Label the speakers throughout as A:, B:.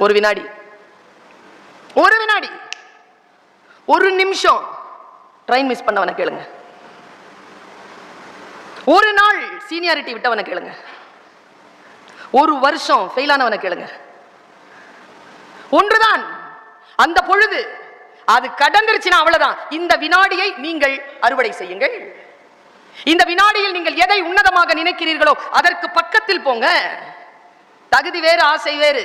A: ஒரு வினாடி, ஒரு வினாடி, ஒரு நிமிஷம் ட்ரெயின் மிஸ் பண்ணவன கேளுங்க. ஒரு நாள் சீனியாரிட்டி விட்டவன கேளுங்க. ஒரு வருஷம் ஃபெயில் ஆனவன கேளுங்க. ஒன்றுதான் அந்த பொழுது. அது கடந்துருச்சுன்னா அவ்வளவுதான். இந்த வினாடியை நீங்கள் அறுவடை செய்யுங்கள். இந்த வினாடியில் நீங்கள் எதை உன்னதமாக நினைக்கிறீர்களோ அதற்கு பக்கத்தில் போங்க. தகுதி வேறு, ஆசை வேறு.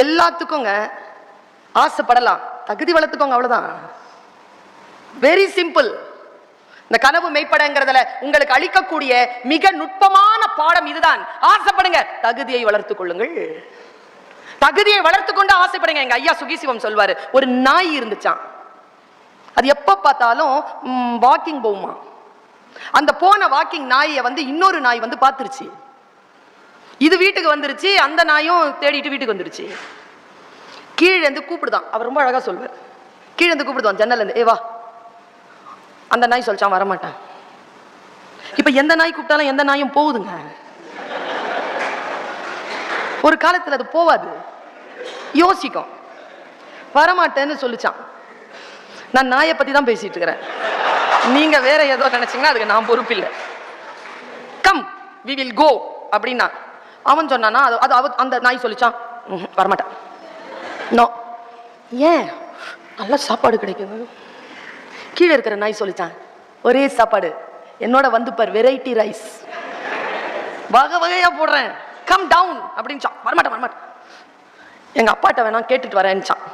A: எல்லாத்துக்குங்க ஆசைப்படலாம், தகுதி வளர்த்துக்கோங்க, அவ்வளவுதான். Very simple. இந்த கனவு மெய்ப்படங்கிறதுல உங்களுக்கு அளிக்கக்கூடிய மிக நுட்பமான பாடம் இதுதான். ஆசைப்படுங்க, தகுதியை வளர்த்துக் கொள்ளுங்கள். தகுதியை வளர்த்து கொண்டு ஆசைப்படுங்க. எங்க ஐயா சுகிசிவம் சொல்வாரு, ஒரு நாய் இருந்துச்சான். அது எப்ப பார்த்தாலும் வாக்கிங் போகுமா. அந்த போன வாக்கிங் நாயை இன்னொரு நாய் பார்த்துருச்சு. இது வீட்டுக்கு வந்துருச்சு. அந்த நாயும் தேடிட்டு வீட்டுக்கு வந்துருச்சு. கீழே இருந்து கூப்பிடுதான். அவர் ரொம்ப அழகா சொல்வார். கீழே இருந்து கூப்பிடுதான் ஜன்னல் இருந்து, ஏ வா. அந்த நாய் சொல்லிச்சான், வரமாட்டேன். இப்ப எந்த நாய் கூப்பிட்டாலும் எந்த நாயும் போகுதுங்க. ஒரு காலத்துல அது போவாது, யோசிக்கும். வரமாட்டேன்னு சொல்லிச்சான். நான் நாயை பத்தி தான் பேசிட்டு இருக்கிறேன். நீங்க வேற ஏதோ நினைச்சீங்கன்னா அதுக்கு நான் பொறுப்பு இல்லை. கம் வி வில் கோ அப்படின்னா அவன் சொன்னானா, அந்த நாய் சொல்லிச்சான், வரமாட்டான். நோ. ஏன்? நல்ல சாப்பாடு கிடைக்குது. கீழே இருக்கிற நாய் சொல்லிச்சான், ஒரே சாப்பாடு, என்னோட பார், வெரைட்டி ரைஸ், வகை வகையா போடுறேன், கம் டவுன் அப்படின்னு. வரமாட்டேன் வரமாட்டேன், எங்க அப்பாட்ட வேணா கேட்டுட்டு வரேன்னுச்சான்.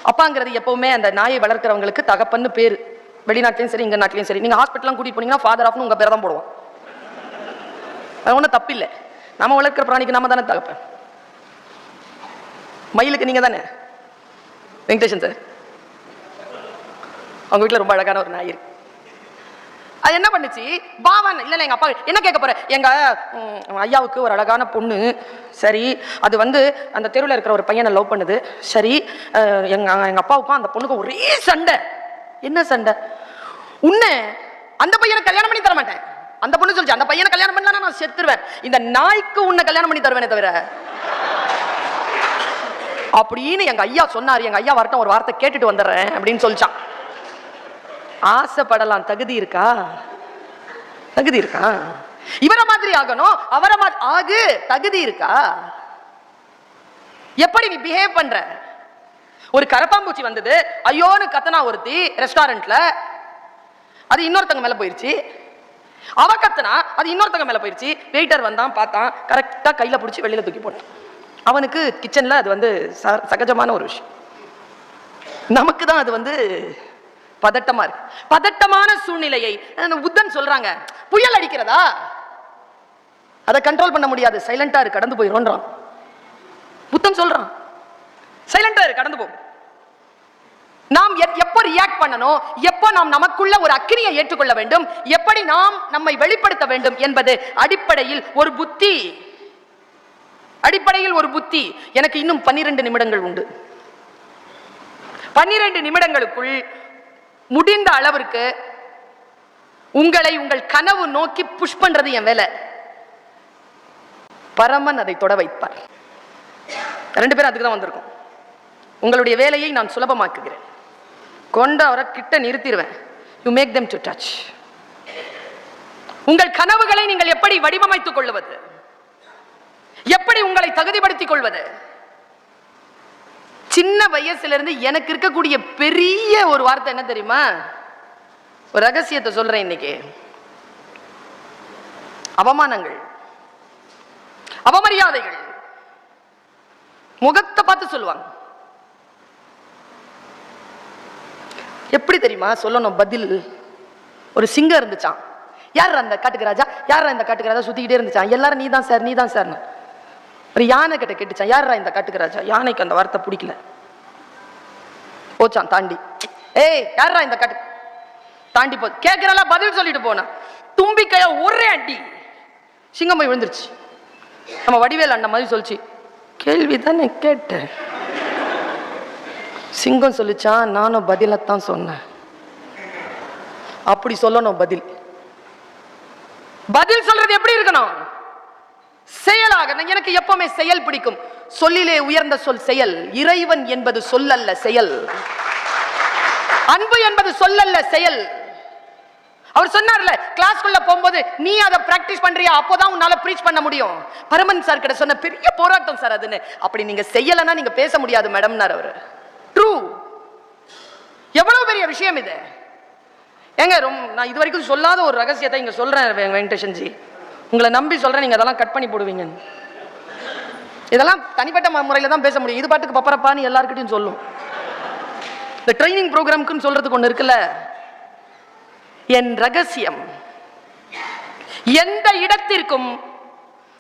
A: அப்பாங்கிறது எப்பவுமே அந்த நாயை வளர்க்கிறவங்களுக்கு தகப்பன்னு பேரு. வெளிநாட்டிலையும் சரி, இங்க நாட்டிலையும் சரி. நீங்க ஹாஸ்பிட்டலாம் கூட்டிட்டு போனீங்கன்னா ஃபாதர் ஆஃப்னு உங்க பேரை தான் போடுவோம். அது ஒன்றும் தப்பு இல்லை. நம்ம வளர்க்கிற பிராணிக்கு நாம தானே தகப்பன். மயிலுக்கு நீங்க தானே வெங்கடேஷன் சார். அவங்க வீட்டில் ரொம்ப அழகான ஒரு நாய் இருக்கு. அது என்ன பண்ணுச்சு, பாவன் இல்லை எங்க அப்பா என்ன கேட்க போற, எங்க ஐயாவுக்கு ஒரு அழகான பொண்ணு, சரி அது அந்த தெருவில் இருக்கிற ஒரு பையனை லவ் பண்ணுது, சரி எங்க அப்பாவுக்கும் அந்த பொண்ணுக்கும் ஒரே சண்டை. என்ன சண்டை? உன்னை அந்த பையனை கல்யாணம் பண்ணி தர மாட்டேன். அந்த பொண்ணு சொல்லிச்சு, அந்த பையனை கல்யாணம் பண்ணலாம் நான் செத்துருவேன், இந்த நாய்க்கு உன்னை கல்யாணம் பண்ணி தருவேனே தவிர அப்படின்னு எங்க ஐயா சொன்னார். எங்க ஐயா வரட்டும், ஒரு வார்த்தை கேட்டுட்டு வந்துடுறேன் அப்படின்னு சொல்லிச்சான். ஆசைப்படலாம், தகுதி இருக்கா? தகுதி இருக்கா? இவரை மாதிரி ஆகணும், அவரை மாதிரி ஆகு, தகுதி இருக்கா? எப்படி நீ பிஹேவ் பண்ற? ஒரு கரப்பாம்பூச்சி வந்தது, ஐயோன்னு கத்தனா ஒருத்தி ரெஸ்டாரண்ட்ல, அது இன்னொருத்தங்க மேல போயிருச்சு. அவ கத்தனா, அது இன்னொருத்தங்க மேல போயிருச்சு. வெயிட்டர் வந்தான், பார்த்தான், கரெக்டா கையில பிடிச்சி வெளியில தூக்கி போட்டான். அவனுக்கு கிச்சன்ல அது சகஜமான ஒரு விஷயம். நமக்கு தான் அது பதட்டமா இருக்கு. பதட்டமான சூழ்நிலையை புத்தன் சொல்றாங்க, புயல் அடிக்கிறதா அதை கண்ட்ரோல் பண்ண முடியாது, சைலண்டா இரு, கடந்து போயிடும்ன்றான். புத்தன் சொல்றான், சைலண்டா இரு, கடந்து போ. நாம் எப்போ ரியாக்ட் பண்ணணும், எப்போ நாம் நமக்குள்ள ஒரு அக்கினியை ஏற்றுக்கொள்ள வேண்டும், எப்படி நாம் நம்மை வெளிப்படுத்த வேண்டும் என்பது அடிப்படையில் ஒரு புத்தி. அடிப்படையில் ஒரு புத்தி. எனக்கு இன்னும் 12 நிமிடங்கள் உண்டு. 12 நிமிடங்களுக்குள் முடிந்த அளவிற்கு உங்களை உங்கள் கனவு நோக்கி புஷ் பண்றது என் வேலை. பரமன் அதை தொட வைப்பார். 2 பேரும் அதுக்கு தான் வந்திருக்கோம். உங்களுடைய வேலையை நான் சுலபமாக்குகிறேன். கொண்டு அவரை கிட்ட நிறுத்திடுவேன். You make them to touch. உங்கள் கனவுகளை நீங்கள் எப்படி வடிவமைத்துக் கொள்வது, எப்படி உங்களை தகுதிப்படுத்திக் கொள்வது? சின்ன வயசுல இருந்து எனக்கு இருக்கக்கூடிய பெரிய ஒரு வார்த்தை என்ன தெரியுமா? ஒரு ரகசியத்தை சொல்றேன் இன்னைக்கு. அவமானங்கள், அவமரியாதைகள் முகத்தை பார்த்து சொல்லுவாங்க. எப்படி தெரியுமா சொல்லணும் பதில்? ஒரு சிங்கம் இருந்துச்சான். யார் அந்த காட்டுக்கு ராஜா, யார் இந்த காட்டுக்கு ராஜா சுத்திக்கிட்டே இருந்துச்சான். எல்லாரும் நீதான் சார், நீதான் சார். ஒரு யானை கிட்ட கேட்டுச்சான், யாரா இந்த காட்டுக்கு ராஜா. யானைக்கு அந்த வார்த்தை பிடிக்கல, போச்சான் தாண்டி. ஏய் யாரா இந்த காட்டு, தாண்டி போ. கேட்கிறா பதில் சொல்லிட்டு போன தும்பிக்கைய ஒரே அடி, சிங்கம் போய் விழுந்துருச்சு. நம்ம வடிவேல் அண்ணன் மாதிரி சொல்லிச்சு, கேள்விதானே கேட்டேன். சிங்கம் சொல்லிச்சான், நானும் பதிலத்தான் சொன்னேன். அப்படி சொல்லணும் பதில். பதில் சொல்றது எப்படி இருக்கணும்? செயலாக. எனக்கு எப்பவுமே செயல் பிடிக்கும். சொல்லிலே உயர்ந்த சொல் செயல். இறைவன் என்பது சொல்லல்ல, செயல். அன்பு என்பது சொல்லல்ல, செயல். அவர் சொன்னார்ல, கிளாஸ்க்குள்ள போகும்போது நீ அதை பிராக்டிஸ் பண்றியா, அப்போதான் உன்னால பிரீச் பண்ண முடியும். பரமன் சார் கிட்ட சொன்ன பெரிய போராட்டம் சார் அதுன்னு. அப்படி நீங்க செய்யலன்னா நீங்க பேச முடியாது மேடம்னார் அவரு. ட்ரூ. எவ்வளவு பெரிய விஷயம் இது ஏங்க. நான் இது வரைக்கும் சொல்லாத ஒரு ரகசியத்தை இங்க சொல்றேன் வெங்கடேஷன் ஜி. உங்களை நம்பி சொல்றேன், நீங்க அதெல்லாம் கட் பண்ணி போடுவீங்க. இதெல்லாம் தனிப்பட்ட முறையில தான் பேச முடியும். இது பாட்டுக்கு பப்பரப்பான்னு எல்லார்கிட்டையும் சொல்லும். இந்த ட்ரைனிங் ப்ரோக்ராம்க்குன்னு சொல்றதுக்கு ஒண்ணு இருக்குல்ல. என் ரகசியம் எந்த இடத்திற்கும்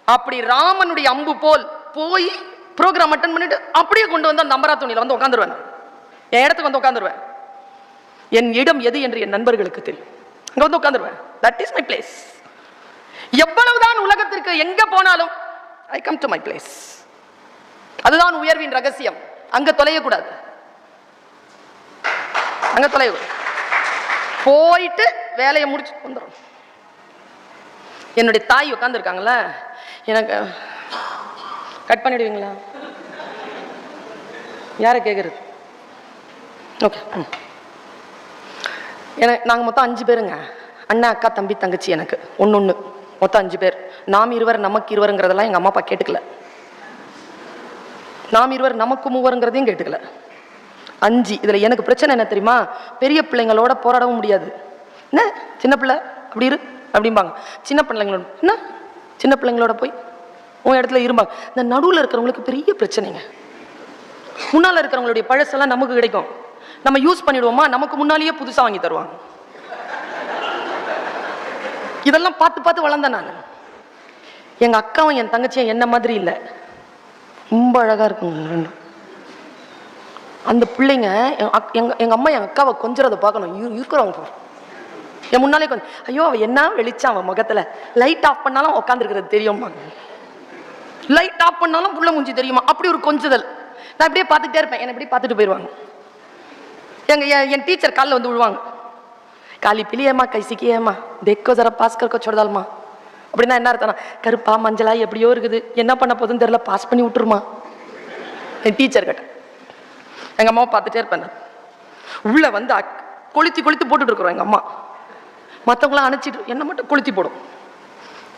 A: அப்படி ராமனுடைய அம்பு போல் போய் ப்ரோக்ராம் அட்டன் பண்ணிட்டு அப்படியே கொண்டு வந்து நம்பரா துணியில வந்து உட்காந்துருவேன். என் இடத்துக்கு வந்து உட்காந்துருவேன். என் இடம் எது என்று என் நண்பர்களுக்கு தெரியும். அங்க வந்து உட்காந்துருவேன். That is my place. எவ்வளவுதான் உலகத்திற்கு எங்க போனாலும் I come to my place. அதுதான் உயர்வின் ரகசியம். அங்க தொலையக்கூடாது. அங்க தொலையக்கூடாது. போயிட்டு வேலையை முடிச்சு வந்துடும். என்னுடைய தாய் உட்கார்ந்து இருக்காங்களா, எனக்கு கட் பண்ணிடுவீங்களா? யாரை கேட்கறது? ஓகே. நாங்கள் மொத்தம் 5 பேருங்க. அண்ணன், அக்கா, தம்பி, தங்கச்சி. எனக்கு ஒன்று மொத்தம் 5 பேர். நாம் இருவர் நமக்கு இருவருங்கிறதெல்லாம் எங்கள் அம்மா அப்பா கேட்டுக்கல. நாம் இருவர் நமக்கு மூவருங்கிறதையும் கேட்டுக்கல. 5. இதில் எனக்கு பிரச்சனை என்ன தெரியுமா? பெரிய பிள்ளைங்களோட போராடவும் முடியாது. என்ன சின்ன பிள்ளை அப்படி இரு அப்படிம்பாங்க. சின்ன பிள்ளைங்களோட என்ன சின்ன பிள்ளைங்களோட போய் உன் இடத்துல இருப்பாங்க. இந்த நடுவில் இருக்கிறவங்களுக்கு பெரிய பிரச்சனைங்க. முன்னால் இருக்கிறவங்களுடைய பழசெல்லாம் நமக்கு கிடைக்கும். நம்ம யூஸ் பண்ணிடுவோமா, நமக்கு முன்னாலேயே புதுசாக வாங்கி தருவாங்க. இதெல்லாம் பார்த்து பார்த்து வளர்ந்தேன் நான். எங்க அக்காவும் என் தங்கச்சியும் என்ன மாதிரி இல்லை, ரொம்ப அழகா இருக்குங்க ரெண்டும். அந்த பிள்ளைங்க எங்க அம்மா எங்க அக்காவை கொஞ்சம் அதை பார்க்கணும். இருக்கிறவங்க என் முன்னாலே கொஞ்சம், ஐயோ அவ என்ன வெளிச்சம் அவன் முகத்துல, லைட் ஆஃப் பண்ணாலும் உட்காந்துருக்கிறது தெரியுமா, லைட் ஆஃப் பண்ணாலும் புள்ள மூஞ்சி தெரியுமா, அப்படி ஒரு கொஞ்சதல். நான் இப்படியே பார்த்துட்டே இருப்பேன். என்னை இப்படி பார்த்துட்டு போயிடுவாங்க. என் டீச்சர் காலில் வந்து விழுவாங்க. காலி பிலியம்மா கைசிக்கியம்மா தெக்கோ ஜரா பாஸ் கருக்கோ சொடதால்மா. அப்படின்னா என்ன அர்த்தம்னா, கருப்பா மஞ்சளா எப்படியோ இருக்குது, என்ன பண்ண போதுன்னு தெரியல, பாஸ் பண்ணி விட்டுருமா. என் டீச்சர் கிட்ட எங்க அம்மாவை பார்த்துட்டே இருப்பேன். உள்ள வந்து கொளுத்தி கொளுத்தி போட்டுட்டு இருக்கிறோம் எங்க அம்மா. மற்றவங்களாம் அணைச்சிட்டு என்ன மட்டும் கொளுத்தி போடும்.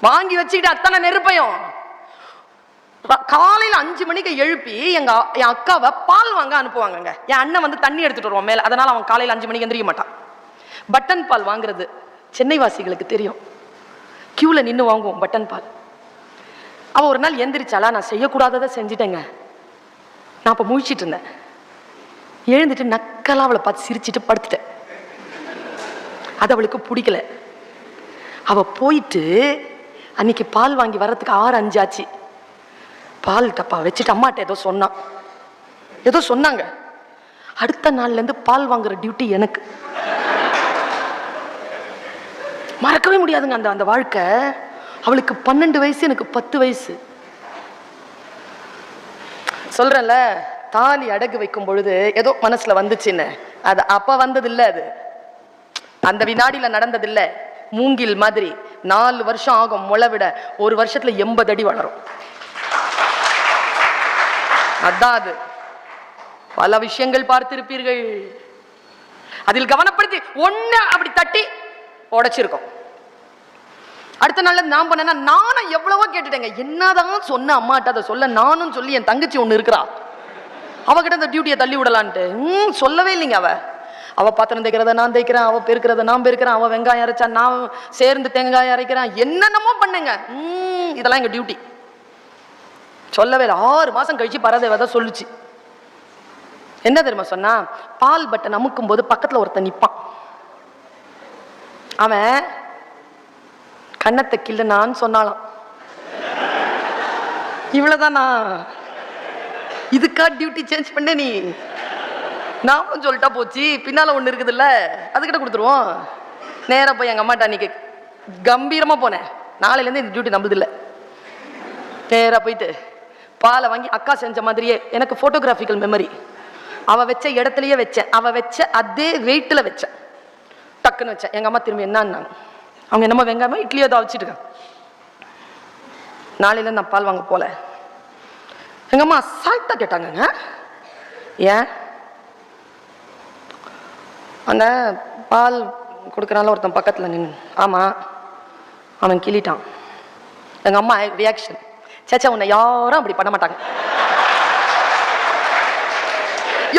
A: வாங்கி வச்சுக்கிட்டு அத்தனை நெருப்பையும் காலையில் 5 மணிக்கு எழுப்பி என் அக்காவை பால் வாங்க அனுப்புவாங்க. என் அண்ணன் வந்து தண்ணி எடுத்துட்டு வருவான் மேல. அதனால அவன் காலையில் 5 மணிக்கு எந்திரிக்க மாட்டான். பட்டன் பால் வாங்குறது சென்னை வாசிகளுக்கு தெரியும். கியூல நின்று வாங்குவோம் பட்டன் பால். அவ ஒரு நாள் எந்திரிச்சாலா, நான் செய்யக்கூடாததை செஞ்சுட்டேங்க. நான் அப்ப முழிச்சிட்டு இருந்தேன். எழுந்துட்டு நக்கலா அவளை பார்த்து சிரிச்சிட்டு படுத்துட்டேன். அது அவளுக்கு பிடிக்கல. அவ போயிட்டு அன்னைக்கு பால் வாங்கி வர்றதுக்கு 6:05 ஆச்சு. பால் டப்பா வச்சுட்டு அம்மாட்ட ஏதோ சொன்னாங்க. அடுத்த நாள்ல இருந்து பால் வாங்குற டியூட்டி எனக்கு. மறக்கவே முடியாதுங்க அந்த வாழ்க்கை. அவளுக்கு 12 வயசு, எனக்கு 10 வயசு. சொல்றேன்ல, தாலி அடகு வைக்கும் பொழுது ஏதோ மனசுல வந்துச்சுன்னு, அது அப்ப வந்தது இல்ல, அது அந்த வினாடியில நடந்தது இல்ல. மூங்கில் மாதிரி 4 வருஷம் ஆகும் முளை விட, 1 வருஷத்துல 80 அடி வளரும். அதான் அது. பல விஷயங்கள் பார்த்திருப்பீர்கள். அதில் கவனப்படுத்தி ஒண்ணு அப்படி தட்டி உடைச்சிருக்கோம். அடுத்த நாள்ல நான் பண்ணேன்னா, நானும் எவ்வளவோ கேட்டுட்டேங்க. என்னதான் சொன்ன அம்மாட்ட அதை சொல்ல, நானும் சொல்லி என் தங்கச்சி ஒண்ணு இருக்கிறா, அவகிட்ட அந்த டியூட்டியை தள்ளி விடலான்ட்டு சொல்லவே இல்லைங்க. அவ பாத்திரம் தைக்கிறத நான் தைக்கிறேன், அவ பெருக்கிறத நான் பெருக்கிறேன், அவ வெங்காயம் அரைச்சா நான் சேர்ந்து தேங்காய் அரைக்கிறேன், என்னென்னமோ பண்ணுங்க. இதெல்லாம் எங்க டியூட்டி. சொல்லவே இல்லை. 6 மாசம் கழிச்சு பரதேவதை சொல்லுச்சு. என்ன தெரியுமா சொன்னா, பால் பட்டன் அமுக்கும் போது பக்கத்துல ஒருத்தன் நிப்பான். அவன் கண்ணத்தை கிள்ளுனான்னு சொன்னாலாம். இவ்வளவுதானா? இதுக்கா டியூட்டி சேஞ்ச் பண்ண நீ? நாமும் சொல்லிட்டா போச்சு. பின்னால ஒண்ணு இருக்குதுல்ல, அதுக்கிட்ட கொடுத்துருவோம். நேரா போய் எங்க அம்மாட்ட அன்னைக்கு கம்பீரமா போனேன். நாளையில இருந்து இந்த டியூட்டி நம்புது இல்லை. நேரா போயிட்டு பாலை வாங்கி அக்கா செஞ்ச மாதிரியே, எனக்கு போட்டோகிராபிக்கல் மெமரி, அவ வச்ச இடத்துலயே வச்சேன். அவ வச்ச அதே வெயிட்ல வச்சேன். டக்குன்னு வச்சேன். எங்க அம்மா திரும்பி என்னன்னாங்க, அவங்க என்னமோ வெங்காயமா இட்லியோ தான் வச்சுட்டு இருக்காங்க. நாளையில நான் பால் வாங்க போல. எங்க அம்மா அசால்ட்டா கேட்டாங்க, ஏன்? அந்த பால் கொடுக்கறால ஒருத்தன் பக்கத்துல நின்று, ஆமா அவன் கிள்ளிட்டான். எங்க அம்மா ரியாக்ஷன், சேச்சா உன்னை யாரும் அப்படி பண்ண மாட்டாங்க.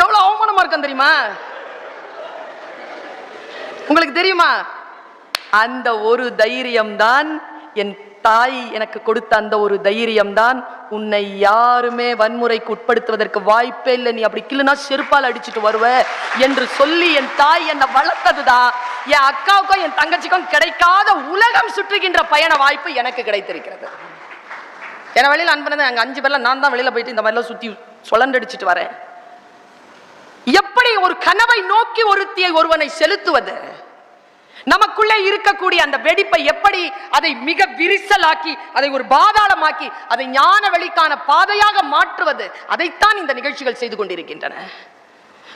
A: எவ்வளவு அவமானமா இருக்கும் தெரியுமா உங்களுக்கு? தெரியுமா? அந்த ஒரு தைரியம் தான், என் தாய் எனக்கு கொடுத்த அந்த ஒரு தைரியம் தான், உன்னை யாருமே வன்முறைக்கு உட்படுத்துவதற்கு வாய்ப்பே இல்லை, நீ அப்படி கிள்ளுனா செருப்பால் அடிச்சுட்டு வருவ என்று சொல்லி என் தாய் என்னை வளர்த்ததுதான் என் அக்காவுக்கும் என் தங்கச்சிக்கும் கிடைக்காத உலகம் சுற்றுகின்ற பயண வாய்ப்பு எனக்கு கிடைத்திருக்கிறது. என வெளியில் அனுப்பினது அங்க 5 பேர்ல நான் தான் வெளியில போயிட்டு இந்த மாதிரிலாம் சுத்தி சுழண்டடிச்சிட்டு வரேன். எப்படி ஒரு கனவை நோக்கி ஒருத்தியை ஒருவனை செலுத்துவது, நமக்குள்ளே இருக்கக்கூடிய அந்த வெடிப்பை எப்படி அதை மிக விரிசலாக்கி அதை ஒரு பாதாளமாக்கி அதை ஞான வெளிக்கான பாதையாக மாற்றுவது, அதைத்தான் இந்த நிகழ்ச்சிகள் செய்து கொண்டிருக்கின்றன.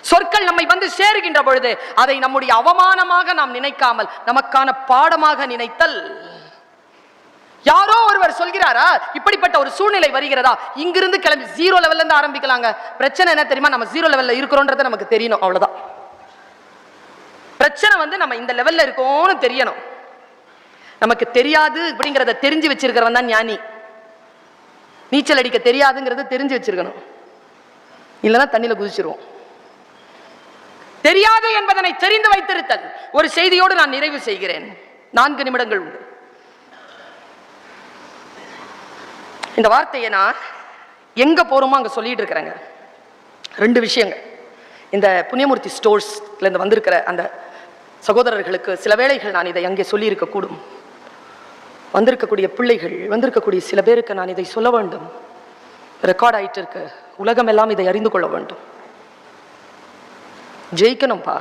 A: சொற்கள் நம்மை வந்து சேருகின்ற பொழுது அதை நம்முடைய அவமானமாக நாம் நினைக்காமல் நமக்கான பாடமாக நினைத்தல். யாரோ ஒருவர் சொல்கிறாரா, இப்படிப்பட்ட ஒரு சூழ்நிலை வருகிறதா, இங்கிருந்து கிளம்பி 0 லெவல்ல இருந்து ஆரம்பிக்கலாங்க. பிரச்சனை என்ன தெரியுமா? நம்ம 0 லெவல்ல இருக்கிறோம்ன்றது நமக்கு தெரியணும், அவ்வளவுதான். பிரச்சனை வந்து நம்ம இந்த லெவல்ல இருக்கோம்னு தெரியணும். நமக்கு தெரியாது அப்படிங்கறத தெரிஞ்சு வச்சிருக்கிறவன் தான் ஞானி. நீச்சல் அடிக்க தெரியாதுங்கிறத தெரிஞ்சு வச்சிருக்கணும், இல்லைன்னா தண்ணியில குதிச்சிருவோம். தெரியாது என்பதனை தெரிந்து வைத்திருத்தல். ஒரு செய்தியோடு நான் நிறைவு செய்கிறேன், 4 நிமிடங்கள் உண்டு. இந்த வார்த்தையை நான் எங்க போறோமோ அங்க சொல்லிட்டு இருக்கிறேங்க. 2 விஷயங்கள். இந்த புண்ணியமூர்த்தி ஸ்டோர்ஸ்ல இருந்து வந்திருக்கிற அந்த சகோதரர்களுக்கு சில வேளைகள் நான் இதை அங்கே சொல்லி இருக்க கூடும். வந்திருக்கக்கூடிய பிள்ளைகள், வந்திருக்கக்கூடிய சில பேருக்கு நான் இதை சொல்ல வேண்டும். ரெக்கார்ட் ஆயிட்டு இருக்கு, உலகம் எல்லாம் இதை அறிந்து கொள்ள வேண்டும். ஜெயிக்கணும்பா,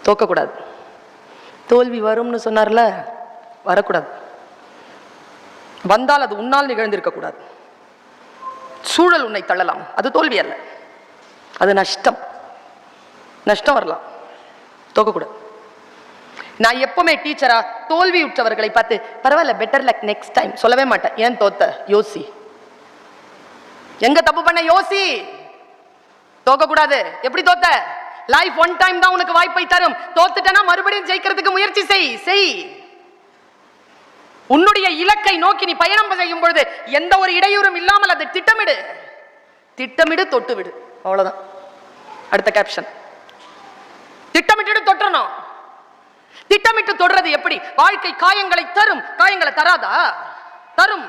A: தோக்கக்கூடாது. தோல்வி வரும்னு சொன்னார்ல, வரக்கூடாது. வந்தால் அது உன்னால் நிகழ்ந்திருக்க கூடாது. சூழல் உன்னை தள்ளலாம், அது தோல்வி அல்ல, அது நஷ்டம். நஷ்டம் வரலாம், தோக்கக்கூடாது. நான் எப்பவுமே டீச்சரா தோல்வி உற்றவர்களை பார்த்து பரவாயில்ல, பெட்டர் லக் நெக்ஸ்ட் டைம் சொல்லவே மாட்டேன். ஏன் தோத்த? யோசி, எங்க தப்பு பண்ண யோசி. தோக்கக்கூடாது. எப்படி தோத்த? லைஃப் ஒன் டைம் தான் உனக்கு வாய்ப்பை தரும். தோத்துட்டனா மறுபடியும் ஜெயிக்கிறதுக்கு முயற்சி செய். உன்னுடைய இலக்கை நோக்கி நீ பயணம் செய்யும் பொழுது எந்த ஒரு இடையூறும் இல்லாமல் அதை திட்டமிடு, தொட்டு விடு, அவ்வளவுதான். அடுத்த கேப்ஷன், திட்டமிட்டு தொற்றணும். திட்டமிட்டு தொடர்றது எப்படி? வாழ்க்கை காயங்களை தரும், காயங்களை தராதா? தரும்.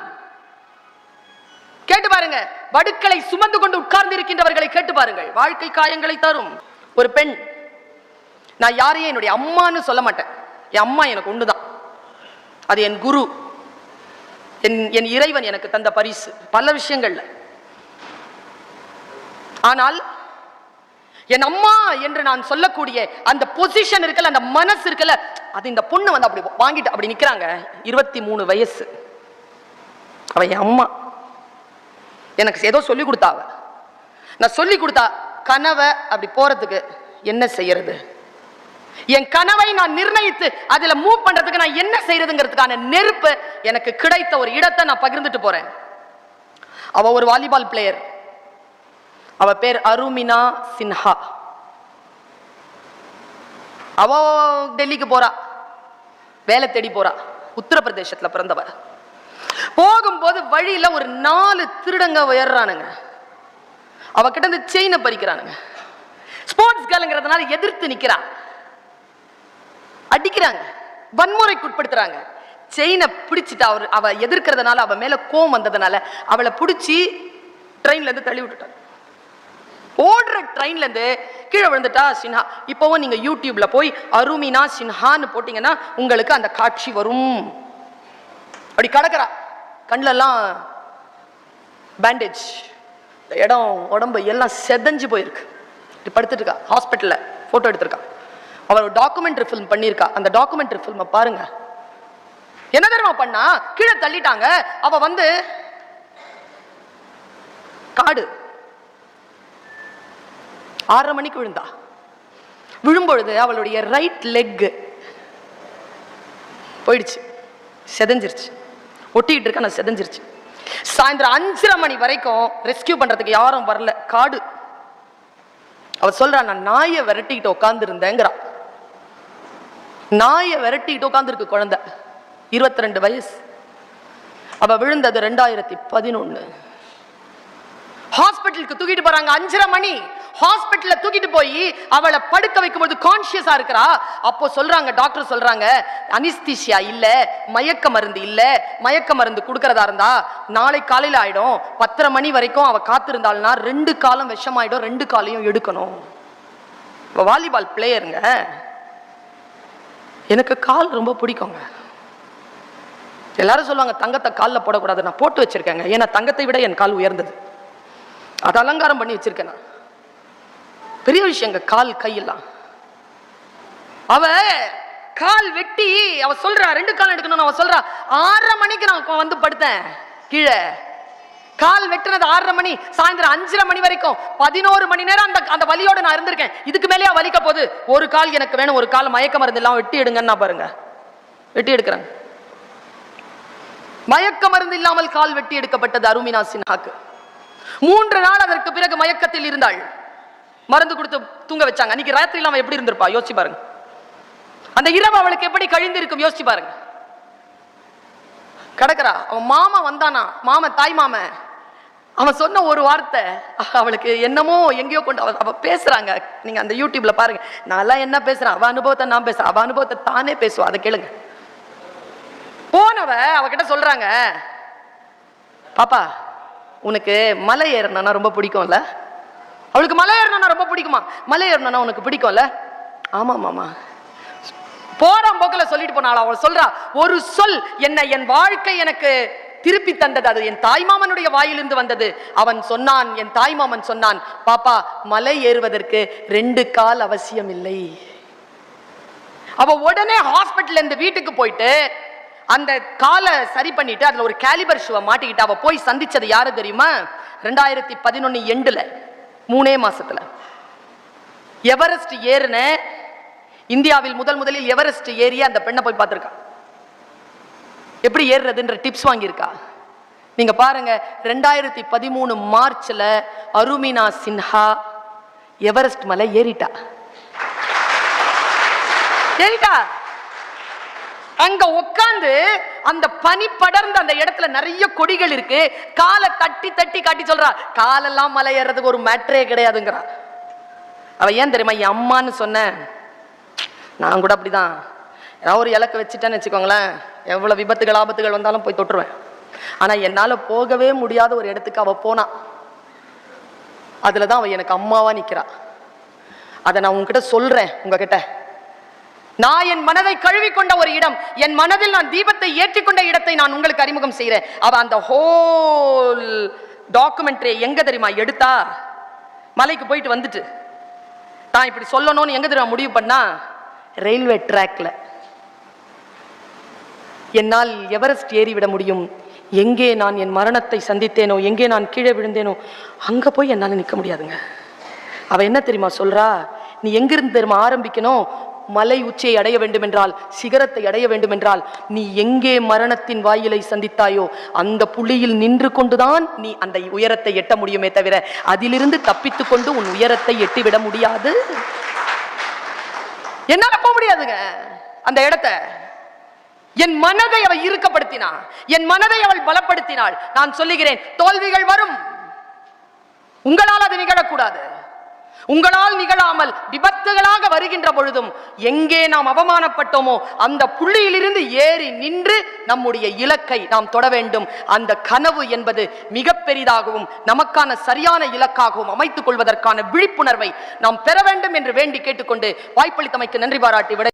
A: கேட்டு பாருங்க, வடுக்களை சுமந்து கொண்டு உட்கார்ந்து இருக்கின்றவர்களை கேட்டு பாருங்கள், வாழ்க்கை காயங்களை தரும். ஒரு பெண், நான் யாரையும் என்னுடைய அம்மான்னு சொல்ல மாட்டேன், என் அம்மா எனக்கு ஒண்ணுதான், அது என் குரு, என் இறைவன் எனக்கு தந்த பரிசு பல விஷயங்கள்ல. ஆனால் என் அம்மா என்று நான் சொல்லக்கூடிய அந்த பொசிஷன் இருக்குல்ல, அந்த மனசு இருக்குல்ல, அது இந்த பொண்ணு வந்து அப்படி வாங்கிட்டு அப்படி நிக்கிறாங்க. 23 வயசு, அவ என் அம்மா. எனக்கு ஏதோ சொல்லி கொடுத்தாவ, நான் சொல்லி கொடுத்தா கனவை அப்படி போறதுக்கு என்ன செய்யறது, என் கனவை நான் நிர்ணயித்து அதுல மூவ் பண்றதுக்கு நான் என்ன செய்யறதுங்கிறதுக்கான நெருப்பு எனக்கு கிடைத்த ஒரு இடத்தை நான் பகிர்ந்துட்டு போறேன். அவ ஒரு வாலிபால் பிளேயர், அவ பேர் அருமினா சின்ஹா. அவ டெல்லிக்கு போறா, வேலை தேடி போறா. உத்தரப்பிரதேசத்துல பிறந்தவ. போகும்போது வழியில ஒரு 4 திருடங்க உயர்றானுங்க. அவ கிட்ட இருந்து செயினை பறிக்கிறானுங்க. ஸ்போர்ட்ஸ் கேர்ள்ங்கிறதுனால எதிர்த்து நிக்கிறா, அடிக்கிறாங்க, வன்முறைக்கு உட்படுத்துறாங்க. செயினை பிடிச்சிட்டு அவ எதிர்க்கிறதுனால, அவ மேல கோவம் வந்ததுனால அவளை பிடிச்சி ட்ரெயின்ல இருந்து தள்ளி விட்டுட்டாங்க. ஓடுற ட்ரெயின்ல இருந்து கீழே விழுந்துட்டா சின்ஹா. இப்பவும் நீங்க யூடியூப்ல போய் அருமினா சின்ஹான்னு போட்டீங்கன்னா உங்களுக்கு அந்த காட்சி வரும். அப்படி கடக்கிறா, கண்ணிலெல்லாம் பேண்டேஜ், இடம் உடம்பு எல்லாம் செதஞ்சு போயிருக்கு. படுத்துட்டு இருக்கா, ஹாஸ்பிட்டல்ல போட்டோ எடுத்திருக்கா. அவள் டாக்குமெண்ட்ரி ஃபிலிம் பண்ணியிருக்கா. அந்த டாக்குமெண்ட்ரி ஃபிலிமை பாருங்க. என்ன தெரியுமா பண்ணா? கீழே தள்ளிட்டாங்க. அவ வந்து காடு 6:30 மணிக்கு விழுந்தா. விழும்பொழுது அவளுடைய ரைட் லெக் போயிடுச்சு, செதஞ்சிருச்சு. ஒட்டிக்கிட்டு இருக்க, நான் செதஞ்சிருச்சு. சாயந்தரம் 5:30 மணி வரைக்கும் ரெஸ்கியூ பண்றதுக்கு யாரும் வரல, காடு. அவ சொல்றா, நான் நாயை விரட்டிக்கிட்டு உட்கார்ந்து இருந்தேங்கிறா. நாயை விரட்டிக்கிட்டு உட்கார்ந்து இருக்கு குழந்தை, 22 வயசு. அவ விழுந்தது 2011. ஹாஸ்பிட்டலுக்கு தூக்கிட்டு போறாங்க, 5:30 மணி. ஹாஸ்பிட்டல்ல தூக்கிட்டு போய் அவளை படுக்க வைக்கும்போது கான்சியஸா இருக்கிறா. அப்போ சொல்றாங்க, டாக்டர் சொல்றாங்க, அனிஸ்தீசியா இல்ல, மயக்க மருந்து இல்ல, மயக்க மருந்து கொடுக்கறதா இருந்தா நாளை காலையில ஆயிடும். 10:30 மணி வரைக்கும் அவ காத்திருந்தாள்னா 2 காலம் விஷமாயிடும், 2 காலையும் எடுக்கணும். வாலிபால் பிளேயருங்க, எனக்கு கால் ரொம்ப பிடிக்குங்க. எல்லாரும் சொல்லுவாங்க தங்கத்தை காலில் போடக்கூடாது, நான் போட்டு வச்சிருக்கேங்க. ஏன்னா தங்கத்தை விட என் கால் உயர்ந்தது, அதை அலங்காரம் பண்ணி வச்சிருக்கேன். நான் பெரிய விஷயங்க கால் கையெல்லாம். அவ கால் வெட்டி அவ சொல்றா 2 கால் எடுக்கணும்னு. அவ சொல்றா 6:30 மணிக்கு நான் வந்து படுத்தேன் கீழே. கால் வெட்டினது 6:30 மணி, சாயந்தரம் 5:30 மணி வரைக்கும் 11 மணி நேரம் அந்த வலியோட நான் இருந்திருக்கேன். இதுக்கு மேலேயா வலிக்க போகுது? ஒரு கால் எனக்கு வேணும், ஒரு கால் மயக்க மருந்து எல்லாம் வெட்டி எடுங்கன்னா பாருங்க, வெட்டி எடுக்கிறேன். மயக்க மருந்து இல்லாமல் கால் வெட்டி எடுக்கப்பட்டது அருமினா சின்ஹாக்கு. 3 நாள் அதற்கு பிறகு மயக்கத்தில் இருந்தாள். மருந்து கொடுத்து தூங்க வச்சாங்க. அன்னைக்கு ராத்திரியில் அவன் எப்படி இருந்திருப்பா யோசிச்சு பாருங்க. அந்த இரவு அவளுக்கு எப்படி கழிந்திருக்கும் யோசிச்சு பாருங்க. கிடக்குறா. அவன் மாமா வந்தானா, தாய் மாமன், அவன் சொன்ன ஒரு வார்த்தை அவளுக்கு என்னமோ எங்கேயோ கொண்டு அவ பேசுறாங்க. நீங்க அந்த யூடியூப்ல பாருங்க. நான் என்ன பேசுறேன், அவ அனுபவத்தை நான் பேசுறேன், அவ அனுபவத்தை தானே பேசுவா. அதை கேளுங்க. போனவ அவகிட்ட சொல்றாங்க, பாப்பா உனக்கு மலை ஏறணும்னா ரொம்ப பிடிக்கும்ல? அவளுக்கு மலை ஏறணும்னா ரொம்ப பிடிக்குமா? மலை ஏறணும்னா உனக்கு பிடிக்கும்ல? ஆமா மாமா. போற போக்கில் சொல்லிட்டு போனாள். அவள் சொல்றா, ஒரு சொல் என்ன என் வாழ்க்கை எனக்கு திருப்பி தந்தது, அது என் தாய்மாமனுடைய வாயிலிருந்து வந்தது. அவன் சொன்னான், என் தாய்மாமன் சொன்னான், பாப்பா மலை ஏறுவதற்கு 2 கால் அவசியம் இல்லை. அவ உடனே ஹாஸ்பிட்டல் இருந்து வீட்டுக்கு போயிட்டு அந்த காலை சரி பண்ணிட்டு அதுல ஒரு கேலிபர் ஷூவை மாட்டிக்கிட்டு அவ போய் சந்திச்சது யாரு தெரியுமா? 2011 எண்டுல 3 மாசத்துல எவரெஸ்ட் ஏறின, இந்தியாவில் முதலில் எவரெஸ்ட் ஏறிய அந்த பெண்ணை போய் பார்த்திருக்கா. எப்படி ஏறுறதுன்ற டிப்ஸ் வாங்கியிருக்கா. நீங்க பாருங்க, 2013 மார்ச்ல அருமினா சின்ஹா எவரெஸ்ட் மலை ஏறிட்டா. அங்க உட்கார்ந்து அந்த பனி படர்ந்த அந்த இடத்துல நிறைய கொடிகள் இருக்கு. காலை தட்டி தட்டி காட்டி சொல்றா, காலெல்லாம் மலை ஏறதுக்கு ஒரு மேட்டரே கிடையாதுங்கிறா. அவ ஏன் தெரியுமா? என் அம்மான்னு சொன்ன, நான் கூட அப்படிதான். ஏதாவது ஒரு இலக்கு வச்சுட்டேன்னு வச்சுக்கோங்களேன், எவ்வளவு விபத்துகள் ஆபத்துகள் வந்தாலும் போய் தொட்டுருவேன். ஆனா என்னால போகவே முடியாத ஒரு இடத்துக்கு அவ போனா, அதுலதான் அவ எனக்கு அம்மாவா நிக்கிறா. அதை நான் உங்ககிட்ட சொல்றேன். உங்ககிட்ட நான் என் மனதை கழுவி கொண்ட ஒரு இடம், என் மனதில் நான் தீபத்தை ஏற்றிக்கொண்ட இடத்தை நான் உங்களுக்கு அறிமுகம் செய்கிறேன். அவ அந்த ஹோல் டாக்குமெண்ட்ரி எங்க தெரியுமா எடுத்தா? மலைக்கு போயிட்டு வந்துட்டு தான் இப்படி சொல்லணும்னு எங்க தெரியுமா முடிவு பண்ணா? ரயில்வே ட்ராக்ல. என்னால் எவரெஸ்ட் ஏறிவிட முடியும். எங்கே நான் என் மரணத்தை சந்தித்தேனோ, எங்கே நான் கீழே விழுந்தேனோ, அங்க போய் என்னால் நிற்க முடியாதுங்க. அவ என்ன தெரியுமா சொல்றா? நீ எங்கிருந்து தெரியுமா ஆரம்பிக்கணும்? மலை உச்சியை அடைய வேண்டும் என்றால், சிகரத்தை அடைய வேண்டும் என்றால், நீ எங்கே மரணத்தின் வாயிலை சந்தித்தாயோ அந்த புள்ளியில் நின்று கொண்டுதான் நீ அந்த உயரத்தை எட்ட முடியுமே தவிர அதிலிருந்து தப்பித்துக் கொண்டு உன் உயரத்தை எட்டிவிட முடியாது. என்னால போக முடியாதுங்க அந்த இடத்த. என் மனதை அவள் இறுக்கப்படுத்தினாள், என் மனதை அவள் பலப்படுத்தினாள். நான் சொல்லுகிறேன், தோல்விகள் வரும், உங்களால் அது நிகழக்கூடாது. உங்களால் நிகழாமல் விபத்துகளாக வருகின்ற பொழுதும் எங்கே நாம் அவமானப்பட்டோமோ அந்த புள்ளியிலிருந்து ஏறி நின்று நம்முடைய இலக்கை நாம் தொட வேண்டும். அந்த கனவு என்பது மிக பெரிதாகவும் நமக்கான சரியான இலக்காகவும் அமைத்துக் கொள்வதற்கான விழிப்புணர்வை நாம் பெற வேண்டும் என்று வேண்டி கேட்டுக்கொண்டு வாய்ப்பளித்தமைக்கு நன்றி பாராட்டி விட